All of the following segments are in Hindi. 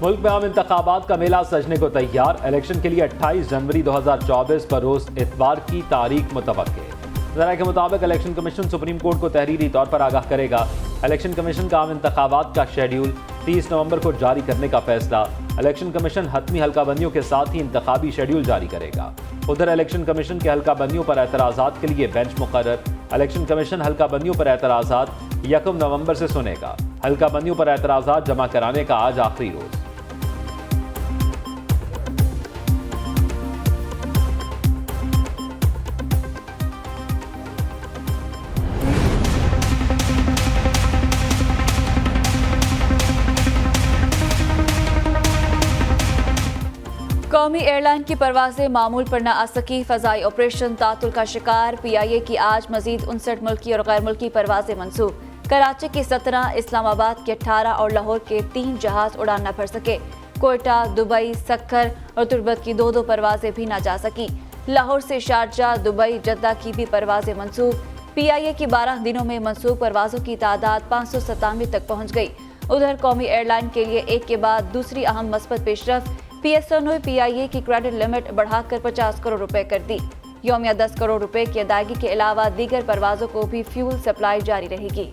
मुल्क में आम इंतखाबात का मेला सजने को तैयार। इलेक्शन के लिए 28 जनवरी 2024 बरोज इतवार की तारीख मुतवक्के। ज़राए के मुताबिक इलेक्शन कमीशन सुप्रीम कोर्ट को तहरीरी तौर पर आगाह करेगा। इलेक्शन कमीशन का आम इंतखाबात का शेड्यूल 30 नवंबर को जारी करने का फैसला। इलेक्शन कमीशन हतमी हल्काबंदियों के साथ ही इंतखाबी शेड्यूल जारी करेगा। उधर इलेक्शन कमीशन के हल्काबंदियों पर एतराज़ात के लिए बेंच मुकर्रर। इलेक्शन कमीशन हल्काबंदियों पर एतराज़ात 1 नवंबर से सुनेगा। हल्काबंदियों पर एतराज़ात जमा कराने का आज आखिरी रोज। कौमी एयरलाइन की परवाजें मामूल पर न आ सकी। फ़ज़ाई ऑपरेशन तातुल का शिकार। PIA की आज मजीद 59 मुल्की और गैर मुल्की परवाजें मंसूब। कराची की 17, इस्लामाबाद के 18 और लाहौर के 3 जहाज उड़ान न भर सके। कोयटा, दुबई, सक्कर और तुर्बत की 2-2 परवाजें भी न जा सकी। लाहौर से शारजा, दुबई, जद्दा की भी परवाजें मंसूब। PIA की 12 दिनों में मंसूब परवाजों की तादाद 597 तक पहुँच गई। उधर कौमी एयरलाइन के लिए एक के बाद दूसरी अहम मस्बत पेशरफ। PSO ने PIA की क्रेडिट लिमिट बढ़ाकर 50 करोड़ रुपए कर दी। यौमिया 10 करोड़ रुपए की अदायगी के अलावा दीगर परवाजों को भी फ्यूल सप्लाई जारी रहेगी।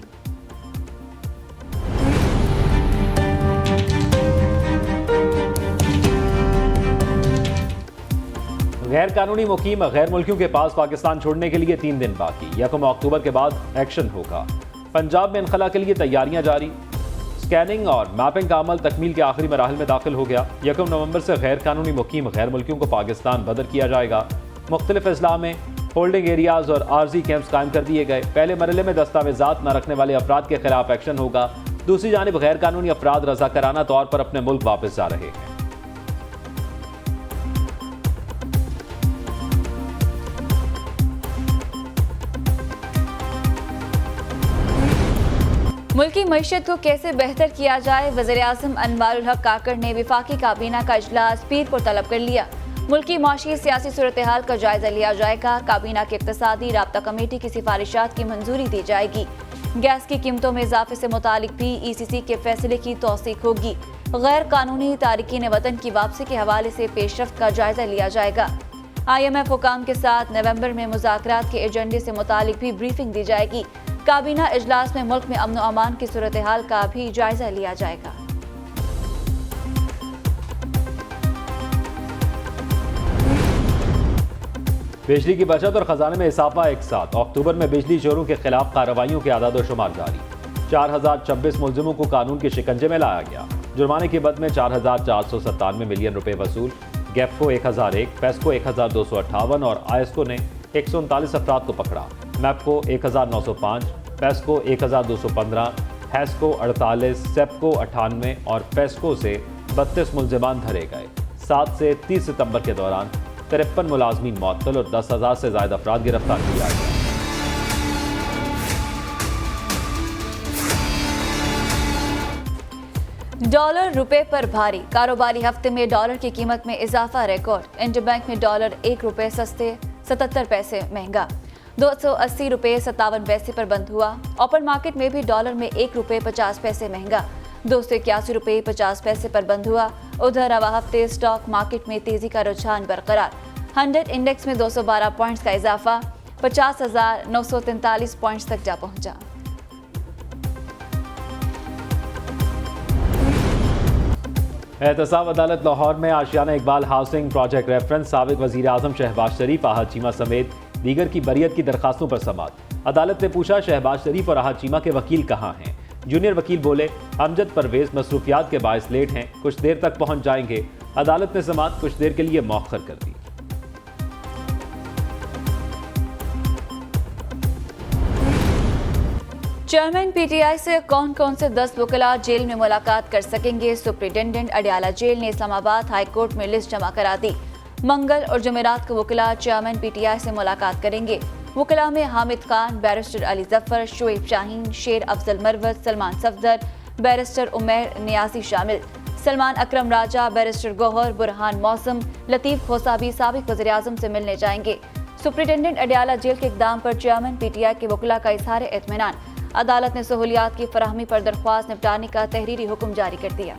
गैर कानूनी मुकीम गैर मुल्कियों के पास पाकिस्तान छोड़ने के लिए 3 दिन बाकी। 1 अक्टूबर के बाद एक्शन होगा। पंजाब में इनखला के लिए तैयारियां जारी। स्कैनिंग और मैपिंग का अमल तकमील के आखिरी मराहल में दाखिल हो गया। 1 नवंबर से गैर कानूनी मुकीम गैर मुल्कियों को पाकिस्तान बदर किया जाएगा। मुख्तलिफ अजला में होल्डिंग एरियाज और आर्जी कैंप्स कायम कर दिए गए। पहले मरहले में दस्तावेजात न रखने वाले अफराद के खिलाफ एक्शन होगा। दूसरी जानिब गैर कानूनी अफराद रजाकाराना तौर पर अपने मुल्क वापस जा रहे हैं। मुल्की मईशत को कैसे बेहतर किया जाए, वज़ीर-ए-आज़म अनवारुल हक काकड़ ने वफाकी काबीना का इजलास पीर को तलब कर लिया। मुल्की माशी सियासी सूरत हाल का जायजा लिया जाएगा। काबीना की इक़्तिसादी राब्ता कमेटी की सिफारिशात की मंजूरी दी जाएगी। गैस की कीमतों में इजाफे से मुतालिक भी ECC के फैसले की तौसीक होगी। गैर कानूनी तारिकीन वतन की वापसी के हवाले से पेशरफ्त का जायजा लिया जाएगा। IMF हुकाम के साथ नवंबर में मुज़ाकरात के एजेंडे से मुतालिक भी ब्रीफिंग दी जाएगी। काबीना इजलास में मुल्क में अमन और अमान की सूरत हाल का भी जायजा लिया जाएगा। बिजली की बचत और खजाने में इजाफा एक साथ। अक्टूबर में बिजली चोरों के खिलाफ कार्रवाइयों के आदाद शुमार जारी। 4026 मुलजिमों को कानून के शिकंजे में लाया गया। जुर्माने की बद में 4497 मिलियन रुपए वसूल। गैपको 1001, पेस्को 1258 और आयस्को ने 139 अफराद को पकड़ा। मैपको 1905, पेस्को 1215, हैस्को 48, सेप्को 98 और पेस्को से 32 मुलजिमान धरे गए। 7 से 30 सितंबर के दौरान 53 मुलाजमीन मुअत्तल और 10,000 से ज्यादा अफराद गिरफ्तार किया गया। डॉलर रुपए पर भारी। कारोबारी हफ्ते में डॉलर की कीमत में इजाफा रिकॉर्ड। इंटरबैंक में डॉलर 1 रुपए सस्ते 77 पैसे महंगा 280 रुपए 57 पैसे पर बंद हुआ। ओपन मार्केट में भी डॉलर में 1 रुपए 50 पैसे महंगा 281 रुपए 50 पैसे पर बंद हुआ। उधर रवा हफ्ते स्टॉक मार्केट में तेजी का रुझान बरकरार। 100 इंडेक्स में 212 पॉइंट्स का इजाफा 50,943 पॉइंट्स तक जा पहुंचा। एहतसाब अदालत लाहौर में आशियाना इकबाल हाउसिंग प्रोजेक्ट रेफरेंस साबिक वज़ीर आज़म शहबाज शरीफ, आहद चीमा समेत दीगर की बरियत की दरखास्तों पर समाअत। अदालत ने पूछा, शहबाज शरीफ और आहद चीमा के वकील कहाँ हैं? जूनियर वकील बोले, अमजद परवेज मसरूफियात के बायस लेट हैं, कुछ देर तक पहुंच जाएंगे। अदालत ने समाअत कुछ देर के लिए मौखर कर दी। चेयरमैन PTI से कौन कौन से 10 वकला जेल में मुलाकात कर सकेंगे? सुप्रिंटेंडेंट अडियाला जेल ने इस्लामाबाद हाई कोर्ट में लिस्ट जमा करा दी। मंगल और जमेरात को वकला चेयरमैन PTI से मुलाकात करेंगे। वकला में हामिद खान, बैरिस्टर अली जफर, शोएब शाहीन, शेर अफजल मरवत, सलमान सफदर, बैरिस्टर उमैर नियाजी शामिल। सलमान अकरम राजा, बैरिस्टर गौहर, बुरहान मौसम, लतीफ खोसा भी साबिक वज़ीर आज़म से मिलने जाएंगे। सुप्रिंटेंडेंट अडियाला जेल के इक़दाम पर चेयरमैन PTI के वकला का इज़हार इत्मीनान। अदालत ने सहूलियात की फराहमी पर दरख्वास्त निपटाने का तहरीरी हुक्म जारी कर दिया।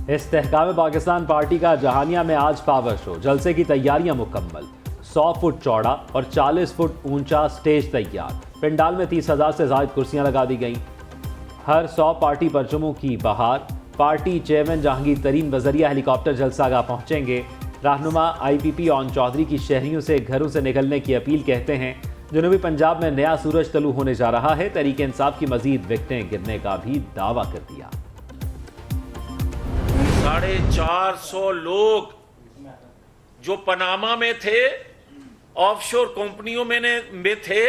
इस्तेहकाम पाकिस्तान पार्टी का जहानिया में आज पावर शो, जलसे की तैयारियां मुकम्मल। 100 फुट चौड़ा और 40 फुट ऊंचा स्टेज तैयार। पंडाल में 30,000 से ज़ायद कुर्सियां लगा दी गईं। हर 100 पार्टी परचमों की बहार। पार्टी चेयरमैन जहांगीर तरीन बजरिया हेलीकॉप्टर जलसागाह पहुंचेंगे। रहनुमा IPP ओन चौधरी की शहरियों से घरों से निकलने की अपील। कहते हैं जनूबी पंजाब में नया सूरज तलू होने जा रहा है। तहरीक इंसाफ की मजीद विकटें गिरने का भी दावा कर दिया। 450 लोग जो पनामा में थे, ऑफशोर कंपनियों में थे।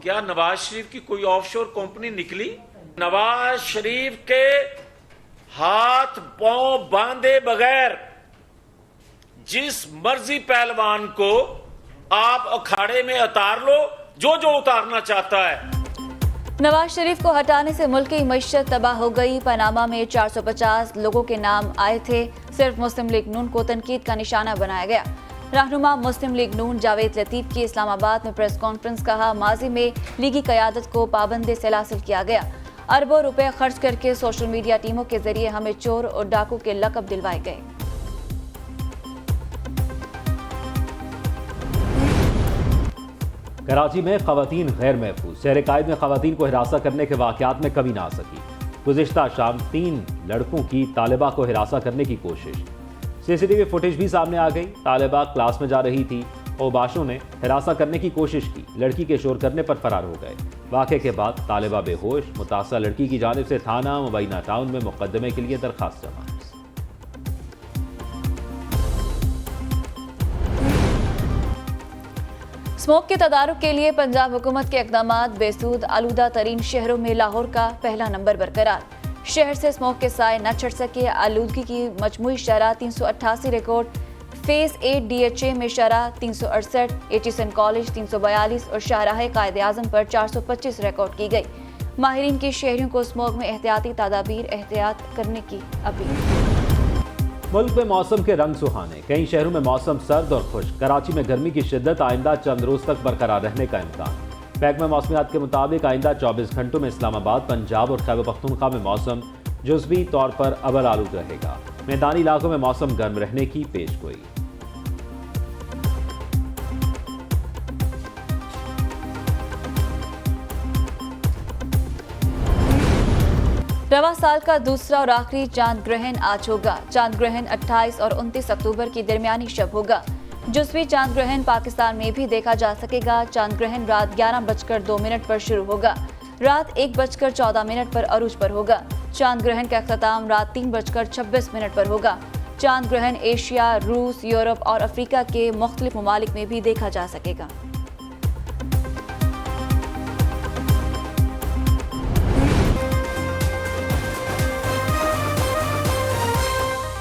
क्या नवाज शरीफ की कोई ऑफशोर कंपनी निकली? नवाज शरीफ के हाथ पांव बांधे बगैर जिस मर्जी पहलवान को आप अखाड़े में उतार लो, जो उतारना चाहता है। नवाज शरीफ को हटाने से मुल्क की मईशत तबाह हो गई। पनामा में 450 लोगों के नाम आए थे। सिर्फ मुस्लिम लीग नून को तनकीद का निशाना बनाया गया। रहनुमा मुस्लिम लीग नून जावेद लतीफ की इस्लामाबाद में प्रेस कॉन्फ्रेंस। कहा, माजी में लीगी क़यादत को पाबंदी से हासिल किया गया। अरबों रुपए खर्च करके सोशल मीडिया टीमों के जरिए हमें चोर और डाकू के लक़ब दिलवाए गए। कराची में खवातीन गैर महफूज। शहर कायद में खवातीन को हिरासा करने के वाक़यात में कमी ना आ सकी। गुज़िश्ता शाम 3 लड़कों की तालिबा को हिरासा करने की कोशिश। CCTV फुटेज भी सामने आ गई। तालिबा क्लास में जा रही थी। ओबाशों ने हिरासा करने की कोशिश की। लड़की के शोर करने पर फरार हो गए। वाक़े के बाद तालिबा बेहोश। मुतासर लड़की की जानिब से थाना मुबैना टाउन में मुकदमे के लिए दरखास्त जमा। स्मोक के तदारुक के लिए पंजाब हुकूमत के इक़दामात। बेसूद आलूदा तरीन शहरों में लाहौर का पहला नंबर बरकरार। शहर से स्मोक के साए न छट सके। आलूदगी की मजमूई शरह 388 रिकॉर्ड। फेज 8 DHA में शरह 368, HSN कॉलेज 342 और शाहराह कायद आज़म पर 425 रिकॉर्ड की गई। माहिरीन की शहरियों को स्मोक में एहतियाती तदाबीर एहतियात करने की अपील। मुल्क में मौसम के रंग सुहाने। कई शहरों में मौसम सर्द और खुश्क। कराची में गर्मी की शिद्दत आइंदा चंद रोज तक बरकरार रहने का इम्कान। महकमा मौसमियात के मुताबिक आइंदा 24 घंटों में इस्लामाबाद, पंजाब और खैबर पख्तूनख्वा में मौसम जुज़वी तौर पर अबल आलूद रहेगा। मैदानी इलाकों में मौसम गर्म रहने की पेशगोई। रवा साल का दूसरा और आखिरी चांद ग्रहण आज होगा। चांद ग्रहण 28 और 29 अक्टूबर की दरमियानी शब होगा। जुज़वी चांद ग्रहण पाकिस्तान में भी देखा जा सकेगा। चांद ग्रहण रात 11:02 पर शुरू होगा। रात 1:14 पर अरूज पर होगा। चांद ग्रहण का अख्ताम रात 3:26 पर होगा। चांद ग्रहण एशिया, रूस, यूरोप और अफ्रीका के मुख्तलिफ ममालिक में भी देखा जा सकेगा।